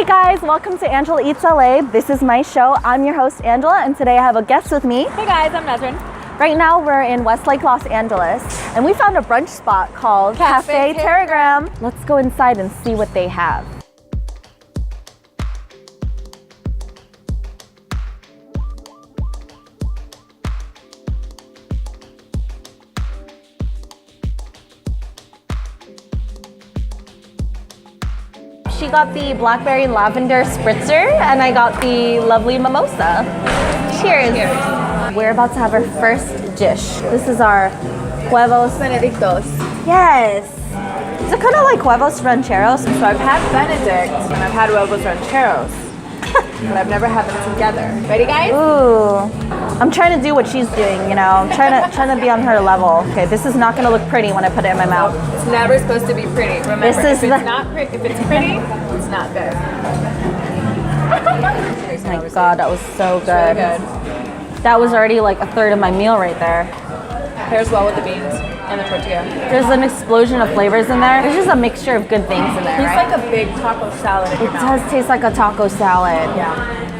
Hey guys, welcome to Angela Eats LA. This is my show. I'm your host Angela, and today I have a guest with me. Hey guys, I'm Nesrin. Right now we're in Westlake, Los Angeles, and we found a brunch spot called Cafe Teragram. Let's go inside and see what they have. She got the blackberry lavender spritzer, and I got the lovely mimosa. Cheers. We're about to have our first dish. This is our huevos Benedictos. Yes. Is it kind of like huevos rancheros? So I've had Benedict and I've had huevos rancheros, but I've never had them together. Ready, guys? Ooh. I'm trying to do what she's doing, you know. I'm trying to be on her level. Okay, this is not going to look pretty when I put it in my mouth. It's never supposed to be pretty. Remember, This is if it's pretty, it's not good. Oh my god, that was so good. Really good. That was already like a third of my meal right there. Pairs well with the beans and the tortilla. There's an explosion of flavors in there. There's just a mixture of good things in there, It's right? like a big taco salad in your It mouth. does taste like a taco salad. Yeah.